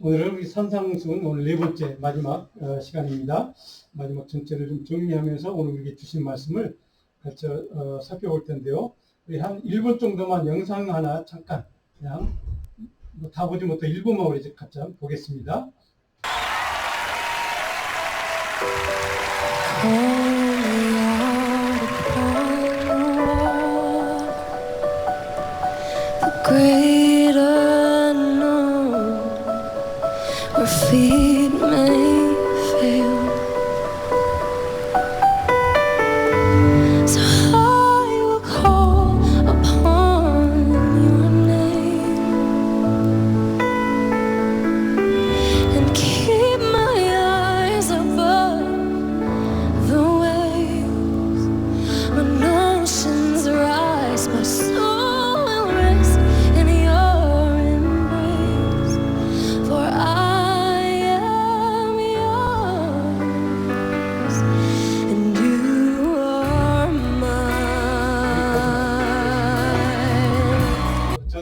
오늘은 우리 산상수훈 오늘 네 번째 마지막 시간입니다. 마지막 전체를 좀 정리하면서 오늘 우리에게 주신 말씀을 같이 살펴볼 텐데요. 우리 한 1분 정도만 영상 하나 잠깐 그냥 다 보지 못해 1분만 우리 같이 보겠습니다. Great unknown, where feet may fail, so I will call upon your name and keep my eyes above the waves. When oceans rise, my soul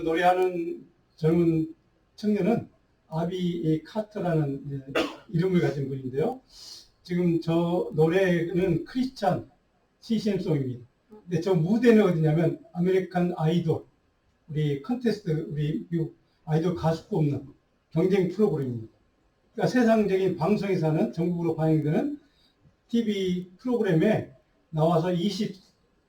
노래하는 젊은 청년은 아비 카터라는 이름을 가진 분인데요. 지금 저 노래는 크리스찬 CCM송입니다. 근데 저 무대는 어디냐면 아메리칸 아이돌, 우리 컨테스트, 우리 미국 아이돌 가수 뽑는 경쟁 프로그램입니다. 그러니까 세상적인 방송에서 하는 전국으로 방영되는 TV 프로그램에 나와서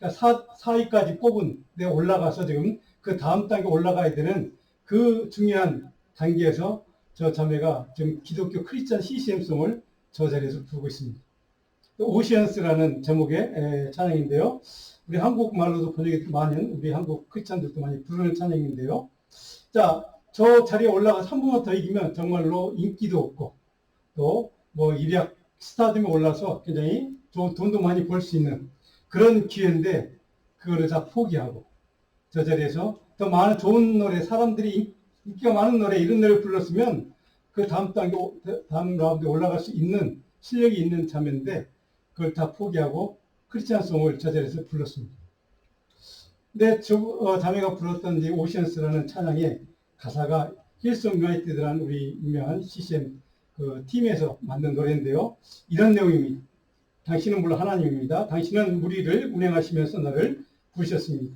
4위까지 뽑은 데 올라가서 지금 그 다음 단계 올라가야 되는 그 중요한 단계에서 저 자매가 지금 기독교 크리스찬 CCM송을 저 자리에서 부르고 있습니다. 오시언스라는 제목의 찬양인데요. 우리 한국말로도 번역이 많은 우리 한국 크리스찬들도 많이 부르는 찬양인데요. 자, 저 자리에 올라가 3분만 더 이기면 정말로 인기도 없고 또 뭐 일약 스타덤에 올라서 굉장히 좋은 돈도 많이 벌 수 있는 그런 기회인데 그거를 다 포기하고 저 자리에서 더 많은 좋은 노래, 사람들이 인기가 많은 노래, 이런 노래 불렀으면 그 다음 단계, 다음 라운드에 올라갈 수 있는 실력이 있는 자매인데 그걸 다 포기하고 크리스찬송을 저 자리에서 불렀습니다. 근데 자매가 불렀던 이 오션스라는 찬양의 가사가 힐송 유나이티드라는 우리 유명한 CCM 그 팀에서 만든 노래인데요. 이런 내용입니다. 당신은 물론 하나님입니다. 당신은 무리를 운행하시면서 나를 부르셨습니다.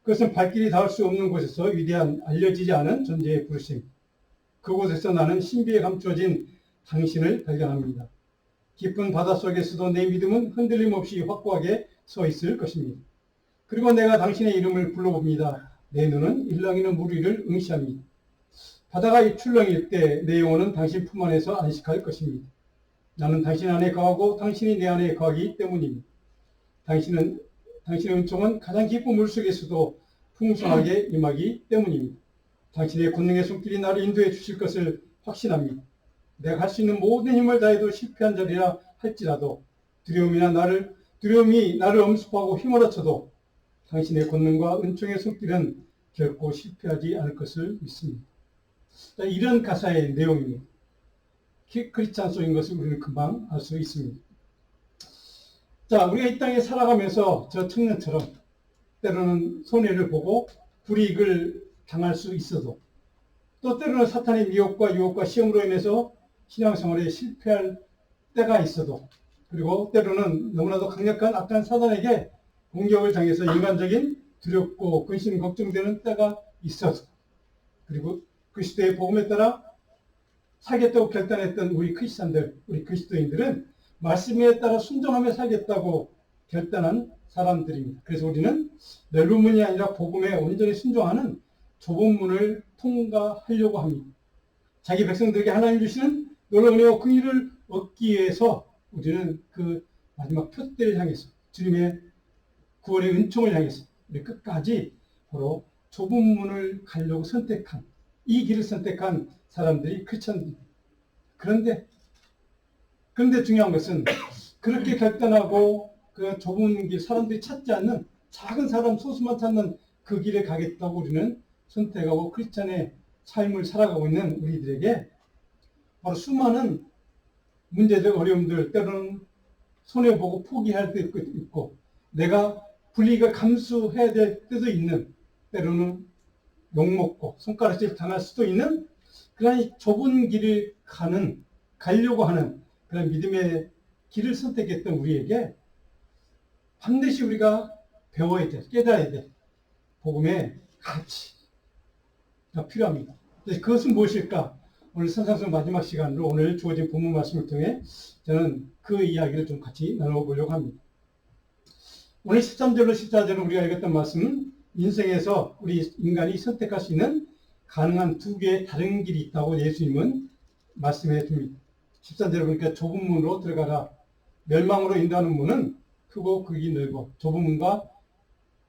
그것은 발길이 닿을 수 없는 곳에서 위대한 알려지지 않은 존재의 부르심. 그곳에서 나는 신비에 감추어진 당신을 발견합니다. 깊은 바닷속에서도 내 믿음은 흔들림 없이 확고하게 서 있을 것입니다. 그리고 내가 당신의 이름을 불러봅니다. 내 눈은 일렁이는 무리를 응시합니다. 바다가 출렁일 때 내 영혼은 당신 품 안에서 안식할 것입니다. 나는 당신 안에 거하고 당신이 내 안에 거하기 때문입니다. 당신의 은총은 가장 깊은 물속에서도 풍성하게 임하기 때문입니다. 당신의 권능의 손길이 나를 인도해 주실 것을 확신합니다. 내가 할 수 있는 모든 힘을 다해도 실패한 자리라 할지라도 두려움이 나를 엄습하고 휘몰아쳐도 당신의 권능과 은총의 손길은 결코 실패하지 않을 것을 믿습니다. 이런 가사의 내용입니다. 크리스찬송인 것을 우리는 금방 알 수 있습니다. 자, 우리가 이 땅에 살아가면서 저 청년처럼 때로는 손해를 보고 불이익을 당할 수 있어도 또 때로는 사탄의 미혹과 유혹과 시험으로 인해서 신앙생활에 실패할 때가 있어도 그리고 때로는 너무나도 강력한 악한 사단에게 공격을 당해서 인간적인 두렵고 근심 걱정되는 때가 있어도 그리고 그리스도의 복음에 따라 살겠다고 결단했던 우리 크리스찬들, 우리 그리스도인들은 말씀에 따라 순종하며 살겠다고 결단한 사람들입니다. 그래서 우리는 넓은 문이 아니라 복음에 온전히 순종하는 좁은 문을 통과하려고 합니다. 자기 백성들에게 하나님 주시는 놀라운 은혜와 긍휼을 얻기 위해서 우리는 그 마지막 표대를 향해서 주님의 구원의 은총을 향해서 우리 끝까지 바로 좁은 문을 가려고 이 길을 선택한 사람들이 크리스찬입니다. 그런데 중요한 것은 그렇게 결단하고 그 좁은 길, 사람들이 찾지 않는 작은 사람 소수만 찾는 그 길에 가겠다고 우리는 선택하고 크리스찬의 삶을 살아가고 있는 우리들에게 바로 수많은 문제들, 어려움들, 때로는 손해보고 포기할 때도 있고 내가 불이익을 감수해야 될 때도 있는 때로는 욕먹고 손가락질 당할 수도 있는 그러나 이 좁은 길을 가려고 하는 그런 믿음의 길을 선택했던 우리에게 반드시 우리가 배워야 돼, 깨달아야 돼. 복음의 가치가 필요합니다. 그것은 무엇일까? 오늘 선상수 마지막 시간으로 오늘 주어진 본문 말씀을 통해 저는 그 이야기를 좀 같이 나눠보려고 합니다. 오늘 13절로 14절은 우리가 읽었던 말씀은 인생에서 우리 인간이 선택할 수 있는 가능한 두 개의 다른 길이 있다고 예수님은 말씀해 줍니다. 13절에 보니까 좁은 문으로 들어가라. 멸망으로 인도하는 문은 크고 극이 넓어. 좁은 문과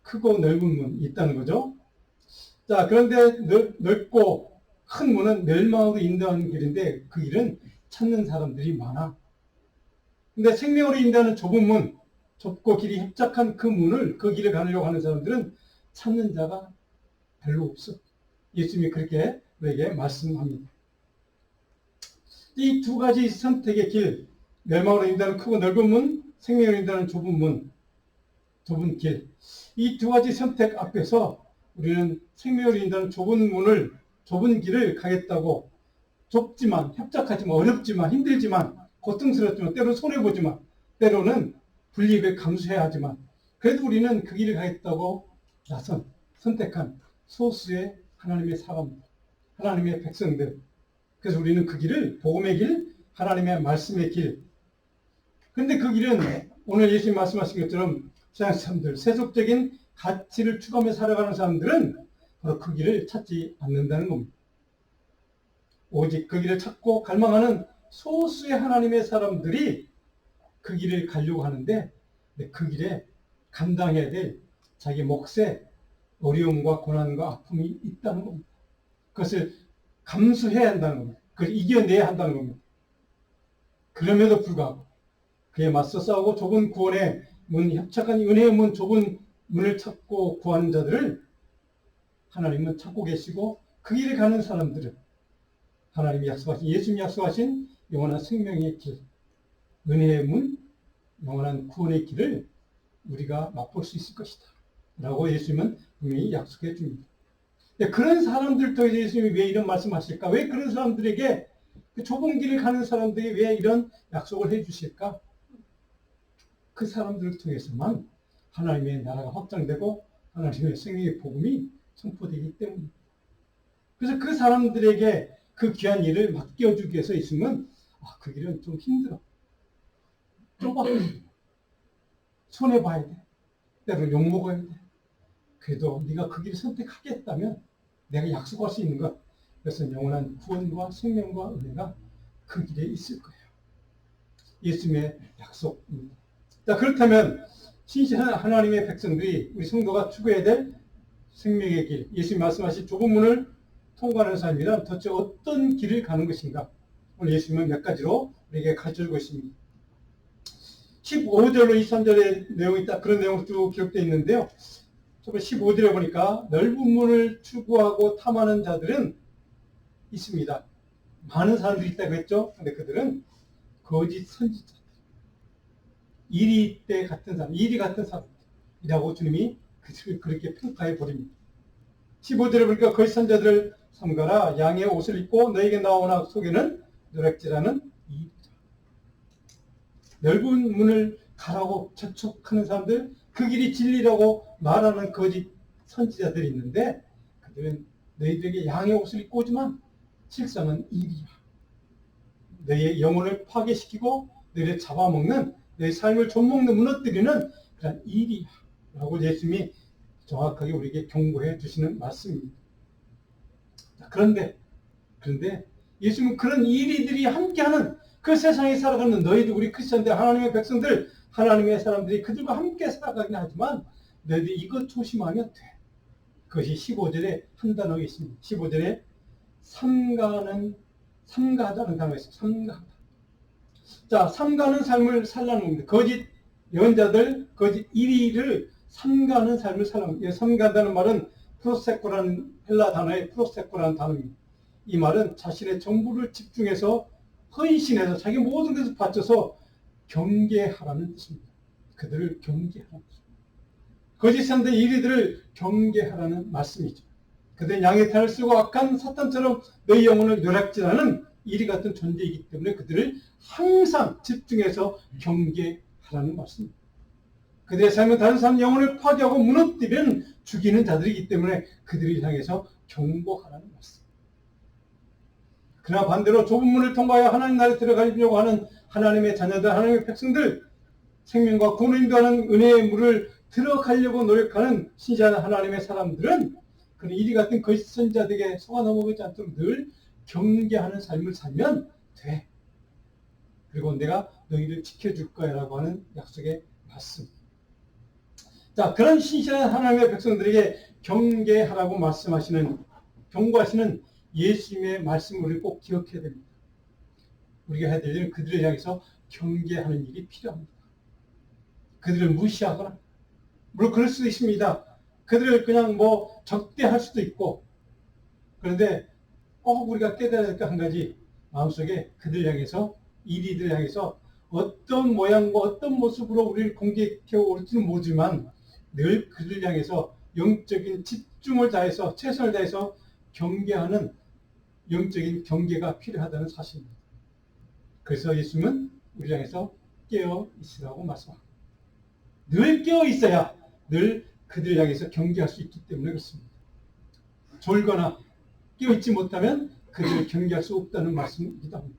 크고 넓은 문이 있다는 거죠. 자, 그런데 넓고 큰 문은 멸망으로 인도하는 길인데 그 길은 찾는 사람들이 많아. 근데 생명으로 인도하는 좁은 문, 좁고 길이 협착한 그 문을, 그 길을 가려고 하는 사람들은 찾는 자가 별로 없어. 예수님이 그렇게 우리에게 말씀합니다. 이 두 가지 선택의 길, 멸망으로 인도하는 크고 넓은 문, 생명으로 인도하는 좁은 문, 좁은 길. 이 두 가지 선택 앞에서 우리는 생명으로 인도하는 좁은 문을, 좁은 길을 가겠다고 좁지만, 협착하지만, 어렵지만, 힘들지만, 고통스럽지만, 때로 손해보지만, 때로는 불이익을 감수해야 하지만, 그래도 우리는 그 길을 가겠다고 선택한 소수의 하나님의 사람들, 하나님의 백성들. 그래서 우리는 그 길을 복음의 길, 하나님의 말씀의 길. 그런데 그 길은 오늘 예수님 말씀하신 것처럼 세상 사람들, 세속적인 가치를 추구하며 살아가는 사람들은 바로 그 길을 찾지 않는다는 겁니다. 오직 그 길을 찾고 갈망하는 소수의 하나님의 사람들이 그 길을 가려고 하는데 그 길에 감당해야 될 자기 몫의 어려움과 고난과 아픔이 있다는 겁니다. 그것을 감수해야 한다는 겁니다. 그걸 이겨내야 한다는 겁니다. 그럼에도 불구하고 그에 맞서 싸우고 좁은 구원의 문, 협착한 은혜의 문, 좁은 문을 찾고 구하는 자들을 하나님은 찾고 계시고 그 길을 가는 사람들은 하나님이 약속하신, 예수님이 약속하신 영원한 생명의 길, 은혜의 문, 영원한 구원의 길을 우리가 맛볼 수 있을 것이다 라고 예수님은 분명히 약속해 줍니다. 그런 사람들 통해서 예수님이 왜 이런 말씀하실까? 왜 그런 사람들에게, 그 좁은 길을 가는 사람들에게 왜 이런 약속을 해 주실까? 그 사람들을 통해서만 하나님의 나라가 확장되고 하나님의 생명의 복음이 선포되기 때문입니다. 그래서 그 사람들에게 그 귀한 일을 맡겨주기 위해서 있으면 그 길은 좀 힘들어. 좁아. 손해봐야 돼. 때로 욕먹어야 돼. 그래도 네가 그 길을 선택하겠다면 내가 약속할 수 있는 것. 그래서 영원한 구원과 생명과 은혜가 그 길에 있을 거예요. 예수님의 약속입니다. 자, 그렇다면 신실한 하나님의 백성들이, 우리 성도가 추구해야 될 생명의 길, 예수님 말씀하신 좁은 문을 통과하는 삶이란 도대체 어떤 길을 가는 것인가? 오늘 예수님은 몇 가지로 우리에게 가르쳐주고 있습니다. 15절로 23절의 내용이 딱 그런 내용이 쭉 기록되어 있는데요. 15절에 보니까 넓은 문을 추구하고 탐하는 자들은 있습니다. 많은 사람들이 있다고 했죠. 근데 그들은 거짓 선지자들, 이리 때 같은 사람, 이리 같은 사람이라고 주님이 그들을 그렇게 평가해 버립니다. 15절에 보니까 거짓 선지자들을 삼가라. 양의 옷을 입고 너에게 나오나 속에는 누락질하는 이리라. 넓은 문을 가라고 재촉하는 사람들, 그 길이 진리라고 말하는 거짓 선지자들이 있는데 그들은 너희들에게 양의 옷을 입고 오지만 실상은 이리야. 너희의 영혼을 파괴시키고 너희를 잡아먹는, 너희 삶을 좀먹는, 무너뜨리는 그런 일이야 라고 예수님이 정확하게 우리에게 경고해 주시는 말씀입니다. 그런데 예수님은 그런 이리들이 함께하는 그 세상에 살아가는 너희들, 우리 크리스천들, 하나님의 백성들, 하나님의 사람들이 그들과 함께 살아가긴 하지만 너희들이 이것 조심하면 돼. 그것이 15절에 한 단어가 있습니다. 15절에 삼가하다는 단어가 있어요. 삼가하다. 자, 삼가하는 삶을 살라는 겁니다. 거짓 예언자들, 거짓 이리를 삼가하는 삶을 살라는 겁니다. 삼가한다는 말은 프로세코라는 헬라 단어의 프로세코라는 단어입니다. 이 말은 자신의 전부를 집중해서 헌신해서 자기 모든 것을 바쳐서 경계하라는 뜻입니다. 그들을 경계하라는 뜻입니다. 거짓 선대 이리들을 경계하라는 말씀이죠. 그들은 양의 탈을 쓰고 악한 사탄처럼 너희 영혼을 멸할지라는 이리 같은 존재이기 때문에 그들을 항상 집중해서 경계하라는 말씀입니다. 그들의 삶은 다른 사람 영혼을 파괴하고 무너뜨리는 죽이는 자들이기 때문에 그들을 향해서 경고하라는 말씀. 그러나 반대로 좁은 문을 통과하여 하나님 나라에 들어가려고 하는 하나님의 자녀들, 하나님의 백성들, 생명과 구원을 인도하는 은혜의 물을 들어가려고 노력하는 신실한 하나님의 사람들은 그런 이리 같은 거짓 선지자들에게 속아 넘어가지 않도록 늘 경계하는 삶을 살면 돼. 그리고 내가 너희를 지켜줄 거야 라고 하는 약속의 말씀. 자, 그런 신실한 하나님의 백성들에게 경계하라고 말씀하시는, 경고하시는 예수님의 말씀을 우리 꼭 기억해야 됩니다. 우리가 해야 될 일은 그들을 향해서 경계하는 일이 필요합니다. 그들을 무시하거나, 물론 그럴 수도 있습니다. 그들을 그냥 적대할 수도 있고, 그런데 꼭 우리가 깨달아야 될 게 한 가지, 마음속에 그들을 향해서, 이리들을 향해서 어떤 모양과 어떤 모습으로 우리를 공격해 올지는 모르지만 늘 그들을 향해서 영적인 집중을 다해서 최선을 다해서 경계하는 영적인 경계가 필요하다는 사실입니다. 그래서 예수님은 우리를 향해서 깨어 있으라고 말씀합니다. 늘 깨어 있어야 늘 그들을 향해서 경계할 수 있기 때문에 그렇습니다. 졸거나 깨어 있지 못하면 그들을 경계할 수 없다는 말씀이기도 합니다.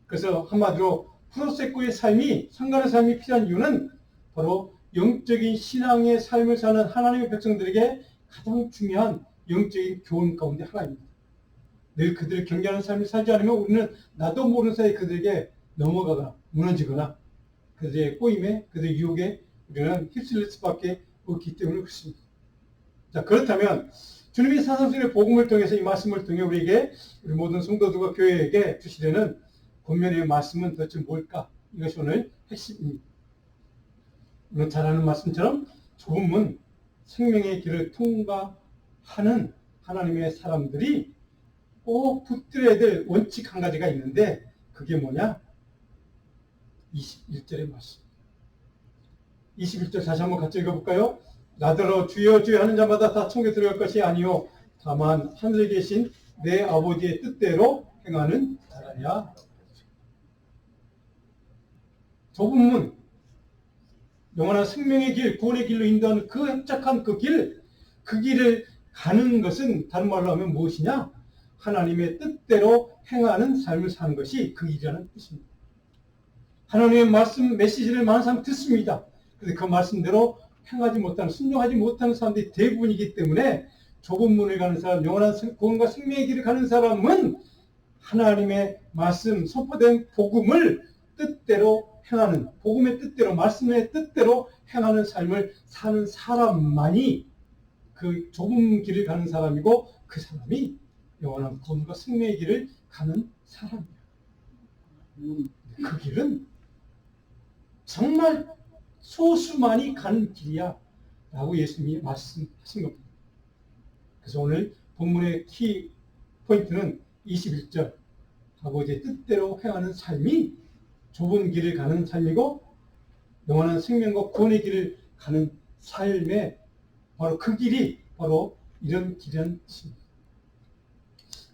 그래서 한마디로 프로세코의 삶이, 상관의 삶이 필요한 이유는 바로 영적인 신앙의 삶을 사는 하나님의 백성들에게 가장 중요한 영적인 교훈 가운데 하나입니다. 늘 그들을 경계하는 삶을 살지 않으면 우리는 나도 모르는 사이에 그들에게 넘어가거나 무너지거나 그들의 꼬임에, 그들의 유혹에 우리는 휩쓸릴 수밖에 없기 때문에 그렇습니다. 자, 그렇다면 주님이 사상순의 복음을 통해서 이 말씀을 통해 우리에게, 우리 모든 성도들과 교회에게 주시려는 본면의 말씀은 도대체 뭘까? 이것이 오늘 핵심입니다. 오늘 잘 아는 말씀처럼 좁은 문, 생명의 길을 통과하는 하나님의 사람들이 꼭 붙들어야 될 원칙 한 가지가 있는데 그게 뭐냐? 21절의 말씀. 21절 다시 한번 같이 읽어볼까요? 나더러 주여 주여 하는 자마다 다 천국에 들어갈 것이 아니요 다만 하늘에 계신 내 아버지의 뜻대로 행하는 자라냐. 좁은 문, 영원한 생명의 길, 구원의 길로 인도하는 그 협착한 그 길을 가는 것은 다른 말로 하면 무엇이냐? 하나님의 뜻대로 행하는 삶을 사는 것이 그 길이라는 뜻입니다. 하나님의 말씀, 메시지를 많은 사람이 듣습니다. 그런데 그 말씀대로 행하지 못하는, 순종하지 못하는 사람들이 대부분이기 때문에 좁은 문을 가는 사람, 영원한 구원과 생명의 길을 가는 사람은 하나님의 말씀, 선포된 복음을 뜻대로 행하는, 복음의 뜻대로, 말씀의 뜻대로 행하는 삶을 사는 사람만이 그 좁은 길을 가는 사람이고 그 사람이 영원한 구원과 생명의 길을 가는 사람이야. 그 길은 정말 소수만이 가는 길이야 라고 예수님이 말씀하신 겁니다. 그래서 오늘 본문의 키 포인트는 21절, 아버지의 뜻대로 행하는 삶이 좁은 길을 가는 삶이고 영원한 생명과 구원의 길을 가는 삶의 바로 그 길이 바로 이런 길이라는 뜻입니다.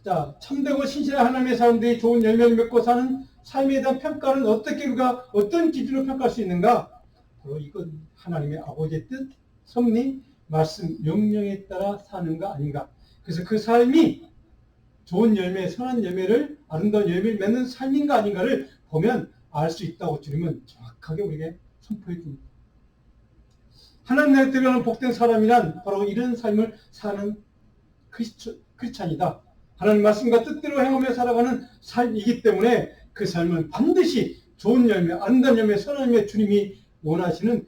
자, 참되고 신실한 하나님의 사람들이 좋은 열매를 맺고 사는 삶에 대한 평가는 어떻게 우리가 어떤 기준으로 평가할 수 있는가? 바로 이건 하나님의 아버지의 뜻, 섭리, 말씀, 명령에 따라 사는가 아닌가. 그래서 그 삶이 좋은 열매, 선한 열매를, 아름다운 열매를 맺는 삶인가 아닌가를 보면 알 수 있다고 주님은 정확하게 우리에게 선포해 줍니다. 하나님 나라에 들어가는 복된 사람이란 바로 이런 삶을 사는 크리스찬이다. 하나님 말씀과 뜻대로 행하며 살아가는 삶이기 때문에 그 삶은 반드시 좋은 열매, 아름다운 열매, 선한 열매, 주님이 원하시는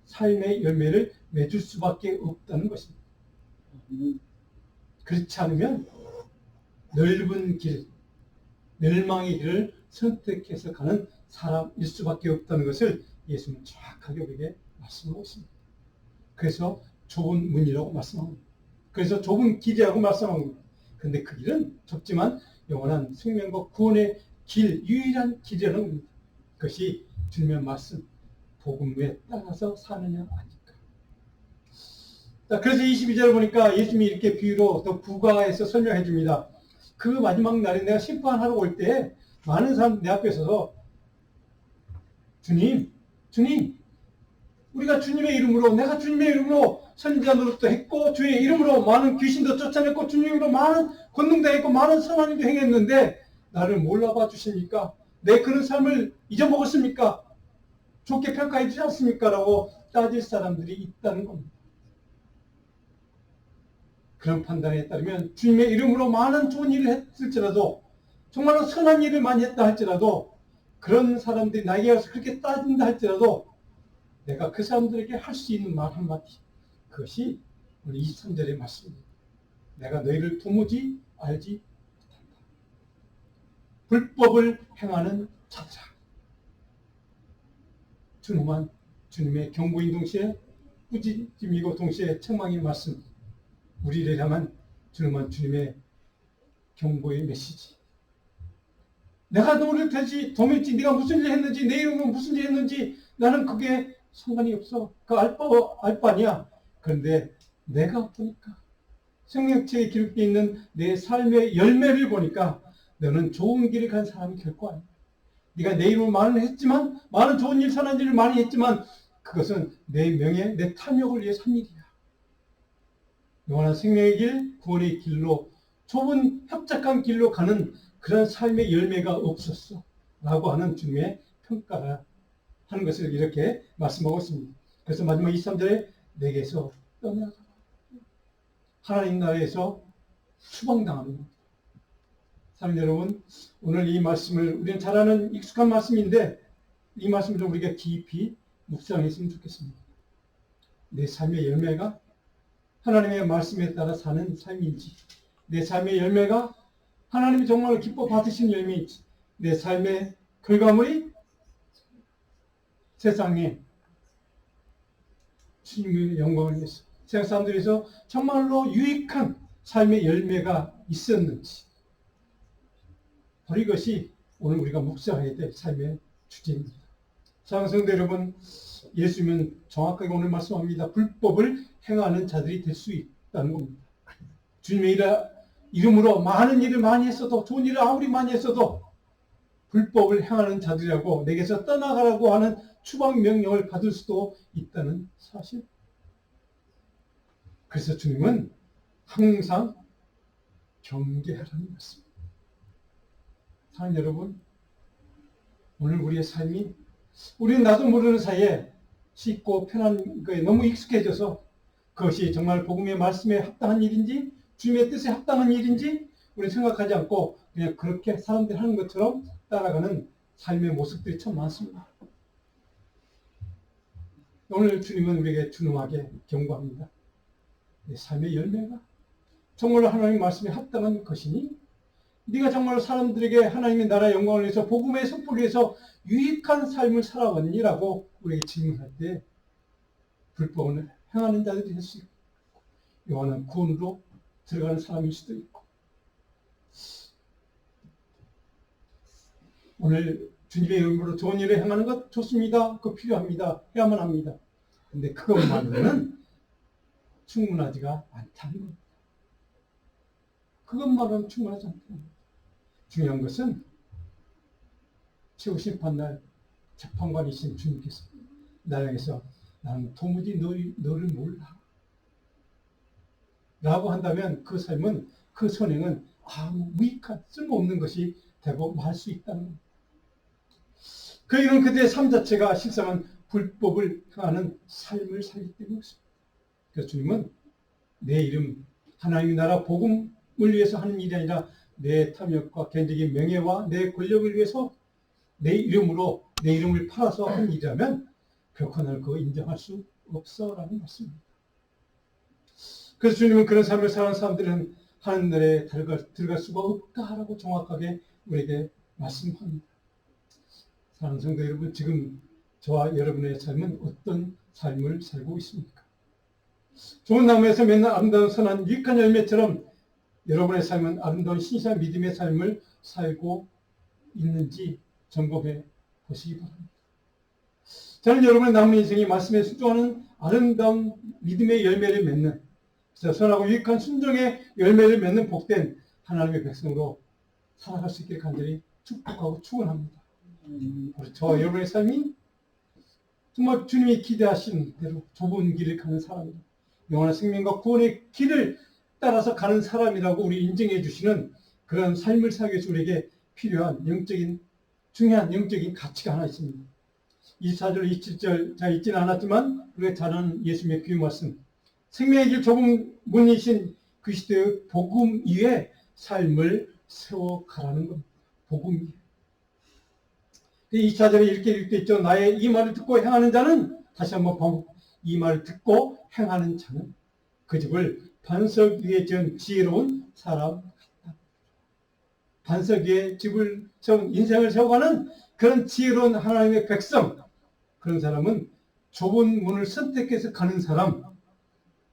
삶의 열매를 맺을 수밖에 없다는 것입니다. 그렇지 않으면 넓은 길, 멸망의 길을 선택해서 가는 사람일 수밖에 없다는 것을 예수님은 정확하게 우리에게 말씀하고 있습니다. 그래서 좁은 문이라고 말씀합니다. 그래서 좁은 길이라고 말씀합니다. 그런데 그 길은 좁지만 영원한 생명과 구원의 길, 유일한 길이라는 겁니다. 그것이 주님의 말씀, 복음에 따라서 사느냐 아닐까. 자, 그래서 22절 보니까 예수님이 이렇게 비유로 더 부가해서 설명해 줍니다. 그 마지막 날에 내가 심판하러 올 때 많은 사람 내 앞에 서서 주님, 주님, 우리가 주님의 이름으로, 내가 주님의 이름으로 선지자 노릇도 했고, 주의 이름으로 많은 귀신도 쫓아냈고, 주님의 이름으로 많은 권능도 했고, 많은 선한 일도 행했는데, 나를 몰라봐 주십니까? 내 그런 삶을 잊어먹었습니까? 좋게 평가해 주지 않습니까? 라고 따질 사람들이 있다는 겁니다. 그런 판단에 따르면 주님의 이름으로 많은 좋은 일을 했을지라도, 정말로 선한 일을 많이 했다 할지라도, 그런 사람들이 나에게 와서 그렇게 따진다 할지라도 내가 그 사람들에게 할 수 있는 말 한마디, 그것이 오늘 23절의 말씀입니다. 내가 너희를 도무지 알지 못한다. 불법을 행하는 자들아. 준엄한 주님의 경고인 동시에 꾸짖음이고 동시에 책망인 말씀, 우리를 향한 준엄한 주님의 경고의 메시지. 내가 너를 도밀지, 네가 무슨 일 했는지, 내 이름은 무슨 일 했는지 나는 그게 상관이 없어. 그 알바냐. 그런데 내가 보니까 성경책에 기록되어 있는 내 삶의 열매를 보니까 너는 좋은 길을 간 사람이 결코 아니야. 네가 내 이름을 많은 좋은 일, 선한 일을 많이 했지만 그것은 내 명예, 내 탐욕을 위해서 한 일이야. 영원한 생명의 길, 구원의 길로 좁은 협착한 길로 가는 그런 삶의 열매가 없었어 라고 하는 주님의 평가가 하는 것을 이렇게 말씀하고 있습니다. 그래서 마지막 23절에 내게서 떠나가라. 하나님 나라에서 추방당하는 겁니다. 사랑하는 여러분, 오늘 이 말씀을 우리는 잘 아는 익숙한 말씀인데 이 말씀을 좀 우리가 깊이 묵상했으면 좋겠습니다. 내 삶의 열매가 하나님의 말씀에 따라 사는 삶인지, 내 삶의 열매가 하나님이 정말 기뻐 받으신 열매인지, 내 삶의 결과물이 세상에 주님의 영광을 위해서 세상 사람들에서 정말로 유익한 삶의 열매가 있었는지, 바로 이것이 오늘 우리가 묵상해야 될 삶의 주제입니다. 사랑하는 성도 여러분, 예수님은 정확하게 오늘 말씀합니다. 불법을 행하는 자들이 될 수 있다는 겁니다. 주님의 이름으로 많은 일을 많이 했어도, 좋은 일을 아무리 많이 했어도 불법을 행하는 자들이라고 내게서 떠나가라고 하는 추방 명령을 받을 수도 있다는 사실. 그래서 주님은 항상 경계하라는 말씀입니다. 사랑하는 여러분, 오늘 우리의 삶이 우리는 나도 모르는 사이에 쉽고 편한 거에 너무 익숙해져서 그것이 정말 복음의 말씀에 합당한 일인지 주님의 뜻에 합당한 일인지 우리는 생각하지 않고 그냥 그렇게 사람들이 하는 것처럼 따라가는 삶의 모습들이 참 많습니다. 오늘 주님은 우리에게 준엄하게 경고합니다. 내 삶의 열매가 정말로 하나님의 말씀에 합당한 것이니 네가 정말로 사람들에게 하나님의 나라의 영광을 위해서 복음의 선포를 위해서 유익한 삶을 살아왔니라고 우리에게 질문할 때 불법을 행하는 자들이 될 수 있고 영원한 구원으로 들어가는 사람일 수도 있고, 오늘 주님의 이름으로 좋은 일을 행하는 것 좋습니다. 그거 필요합니다. 해야만 합니다. 근데 그것만으로는 충분하지가 않다는 겁니다. 그것만으로는 충분하지 않다는 겁니다. 중요한 것은 최후 심판날 재판관이신 주님께서 나를 향해서 나는 도무지 너를 몰라 라고 한다면 그 삶은, 그 선행은 아무 무익한 쓸모없는 것이 되고 말 수 있다는 겁니다. 그 이유는 그들의 삶 자체가 실상은 불법을 행하는 삶을 살기 때문이었습니다. 그래서 주님은 내 이름, 하나님의 나라 복음을 위해서 하는 일이 아니라 내 탐욕과 개인적인 명예와 내 권력을 위해서 내 이름으로 내 이름을 팔아서 하는 일이라면 결코 나를 그거 인정할 수 없어라는 말씀입니다. 그래서 주님은 그런 삶을 사는 사람들은 하늘에 들어갈 수가 없다라고 정확하게 우리에게 말씀합니다. 사랑하는 성도 여러분, 지금 저와 여러분의 삶은 어떤 삶을 살고 있습니까? 좋은 나무에서 맨날 아름다운 선한 유익한 열매처럼 여러분의 삶은 아름다운 신실한 믿음의 삶을 살고 있는지 점검해 보시기 바랍니다. 저는 여러분의 남은 인생이 말씀에 순종하는 아름다운 믿음의 열매를 맺는, 그래서 선하고 유익한 순종의 열매를 맺는 복된 하나님의 백성으로 살아갈 수 있기를 간절히 축복하고 축원합니다. 저와 여러분의 삶이 정말 주님이 기대하신 대로 좁은 길을 가는 사람이다. 영원한 생명과 구원의 길을 따라서 가는 사람이라고 우리 인정해 주시는 그런 삶을 살기 위해서 우리에게 필요한 중요한 영적인 가치가 하나 있습니다. 24절, 27절 잘 읽지는 않았지만 우리가 잘 아는 예수님의 귀 말씀, 생명의 길 좁은 문이신 그리스도의 복음 위에 삶을 세워가라는 겁니다. 복음 위에. 24절에 이렇게 읽고 있죠. 나의 이 말을 듣고 행하는 자는, 다시 한번 반복, 이 말을 듣고 행하는 자는 그 집을 반석 위에 지은 지혜로운 사람 같다. 반석 위에 집을 세운, 인생을 세워가는 그런 지혜로운 하나님의 백성, 그런 사람은 좁은 문을 선택해서 가는 사람,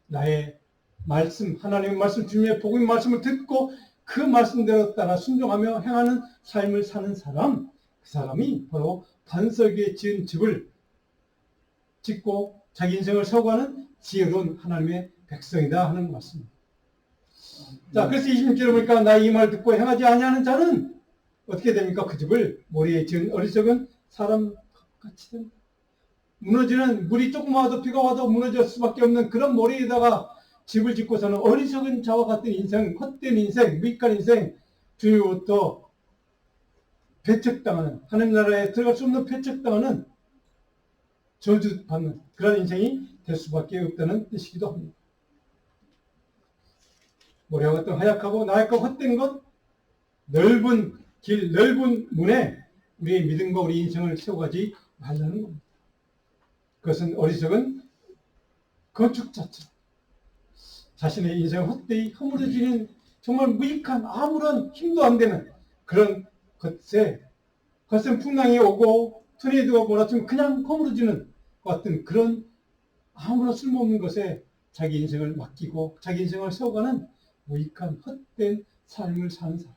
나의 말씀, 하나님의 말씀, 주님의 복음의 말씀을 듣고 그 말씀대로 따라 순종하며 행하는 삶을 사는 사람, 그 사람이 바로 반석 위에 지은 집을 짓고 자기 인생을 세워가는 지혜로운 하나님의 백성이다 하는 말씀입니다. 자, 그래서 26절에 보니까 나의 이 말 듣고 행하지 아니하는 자는 어떻게 됩니까? 그 집을 모래에 지은 어리석은 사람 같이 됩니다. 무너지는, 물이 조금 와도 비가 와도 무너질 수밖에 없는 그런 모래에다가 집을 짓고서는 어리석은 자와 같은 인생, 헛된 인생, 무익한 인생, 주님으로부터 배척당하는, 하나님 나라에 들어갈 수 없는 배척당하는, 저주받는 그런 인생이 될 수밖에 없다는 뜻이기도 합니다. 모래와 같은 하얗고 나약하고 헛된 것, 넓은 길, 넓은 문에 우리의 믿음과 우리 인생을 세워가지 말라는 겁니다. 그것은 어리석은 건축자처럼 자신의 인생을 헛되이 허물어지는 정말 무익한, 아무런 힘도 안 되는 그런 것에, 거센 풍랑이 오고 토네이도가 몰아치면 그냥 허물어지는 것 같은 그런 아무런 쓸모없는 것에 자기 인생을 맡기고 자기 인생을 세워가는 무익한 헛된 삶을 사는 사람,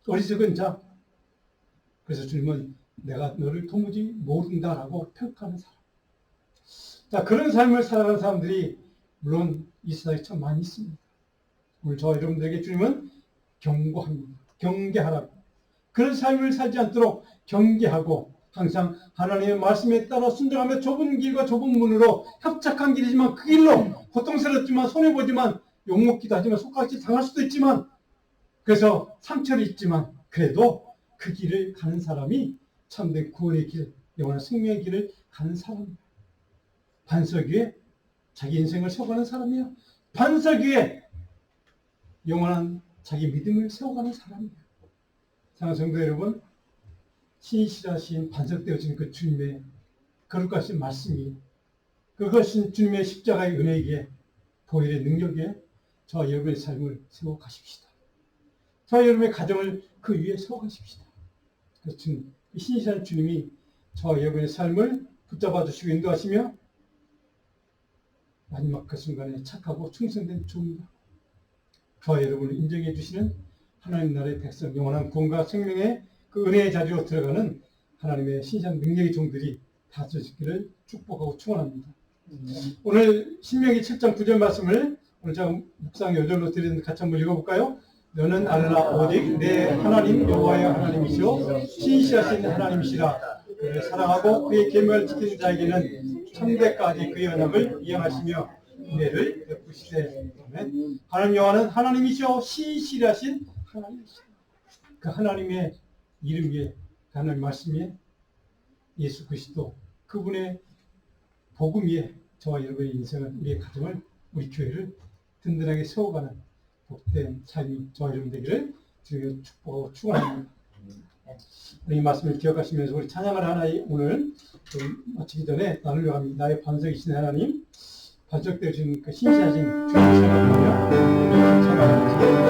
어리석은 자. 그래서 주님은 내가 너를 도무지 모른다라고 평가하는 사람. 자, 그런 삶을 살아가는 사람들이 물론 이 세상에 참 많이 있습니다. 오늘 저와 여러분들에게 주님은 경고합니다. 경계하라고. 그런 삶을 살지 않도록 경계하고 항상 하나님의 말씀에 따라 순종하며 좁은 길과 좁은 문으로, 협착한 길이지만 그 길로 고통스럽지만 손해보지만 욕먹기도 하지만 손가락질 당할 수도 있지만, 그래서 상처를 입지만 그래도 그 길을 가는 사람이 참된 구원의 길, 영원한 생명의 길을 가는 사람입니다. 반석 위에 자기 인생을 세워가는 사람이에요. 반석 위에 영원한 자기 믿음을 세워가는 사람이에요. 사랑하는 성도 여러분, 신실하신 반석되어진 그 주님의 거룩하신 말씀이, 그것은 주님의 십자가의 은혜에, 보혈의 능력에 저와 여러분의 삶을 세워가십시다. 저와 여러분의 가정을 그 위에 세워가십시다. 그래서 신실한 주님이 저와 여러분의 삶을 붙잡아 주시고 인도하시며 마지막 그 순간에 착하고 충성된 종이다, 저와 여러분을 인정해 주시는 하나님 나라의 백성, 영원한 구원과 생명의 그 은혜의 자리로 들어가는 하나님의 신실한 능력의 종들이 다 되시기를 축복하고 축원합니다. 오늘 신명기 7장 9절 말씀을 오늘 제가 묵상 요절로 드리는데 같이 한번 읽어볼까요? 너는 알라 오직 내 하나님 여호와의 하나님이시오 신실하신 하나님이시라. 그를 사랑하고 그의 계명을 지키는 자에게는 천대까지 그의 언약을 이행하시며 은혜를 베푸시되. 아멘. 하나님 여호와는 하나님이시오 신실하신 하나님이시라. 그 하나님의 이름 위에, 그 하나님 말씀 위에 예수 그리스도, 그분의 복음 위에 저와 여러분의 인생을, 우리의 가정을, 우리 교회를 든든하게 세워가는 복된 삶이 저와 여러분 되기를 주님의 축복하고 축원합니다. 우리 이 말씀을 기억하시면서 우리 찬양을 하나 오늘 좀 마치기 전에 나누려고 합니다. 나의 반석이신 하나님, 반석되어진 그 신실하신 주님을 생각하며 나의 반석이신 하나님,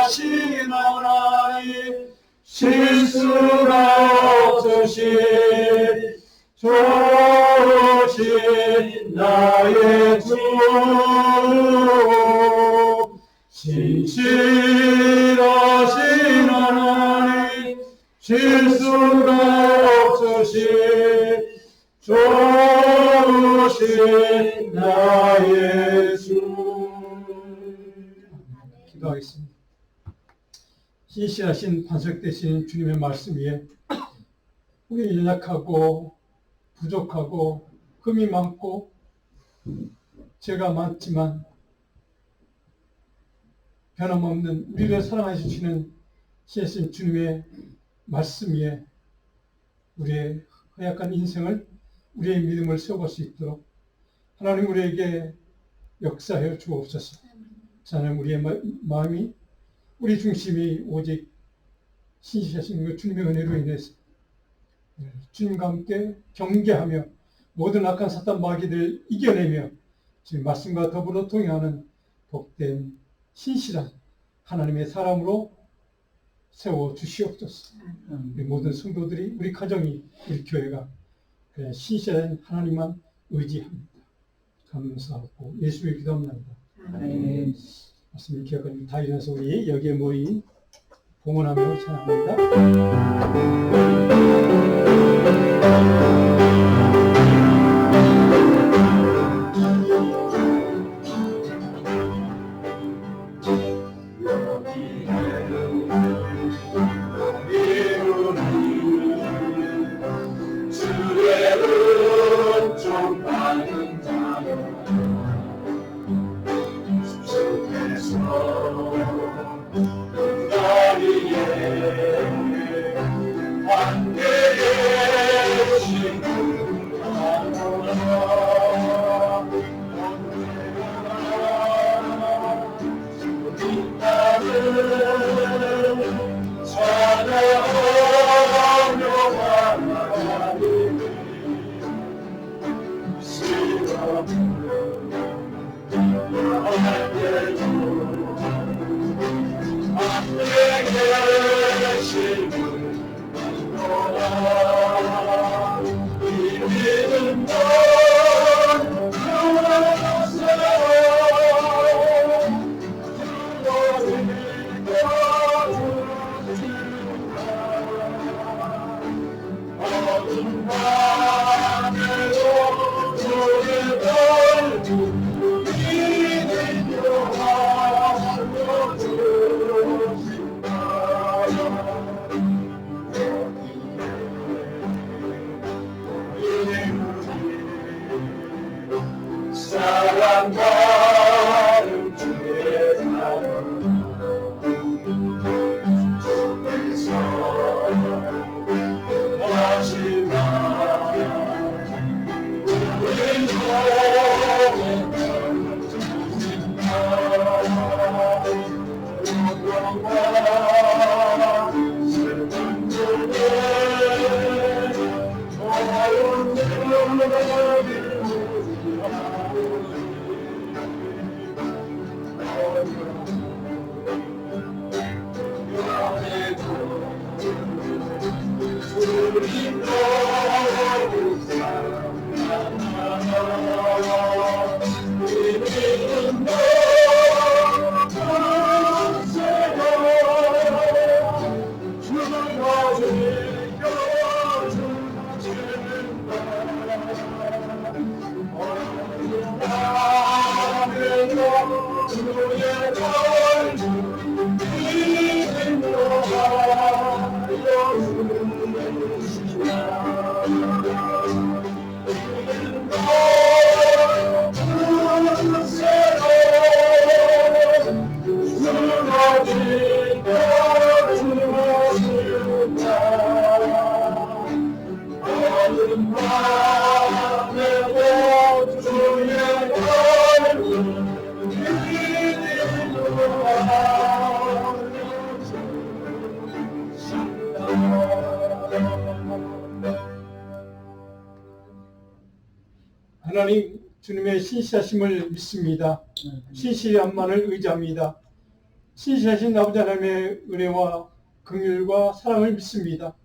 신하신 하나님 실수가 없으신 좋으신 나의 주 신실하신 하나님 실수가 없으신 좋으신 나의 주. 기도하겠습니다. 신실하신 반석 되신 주님의 말씀 위에 우리 연약하고 부족하고 흠이 많고 죄가 많지만 변함없는 우리를 사랑해 주시는 신실하신 주님의 말씀 위에 우리의 허약한 인생을 우리의 믿음을 세워볼 수 있도록 하나님 우리에게 역사해 주옵소서. 하나님 우리의 마음이 우리 중심이 오직 신실하신 그 주님의 은혜로 인해서 주님과 함께 경계하며 모든 악한 사탄 마귀들을 이겨내며 지금 말씀과 더불어 동행하는 복된 신실한 하나님의 사람으로 세워 주시옵소서. 우리 모든 성도들이 우리 가정이 우리 교회가 그냥 신실한 하나님만 의지합니다. 감사하고 예수의 기도합니다. 아멘. 말씀을 기억하니 다 일어나서 우리 여기에 모인 봉헌하며 사랑하는 하나님 주님의 신실하심을 믿습니다. 신실함만을 의지합니다. 신실하신 아버지 하나님의 은혜와 긍휼과 사랑을 믿습니다.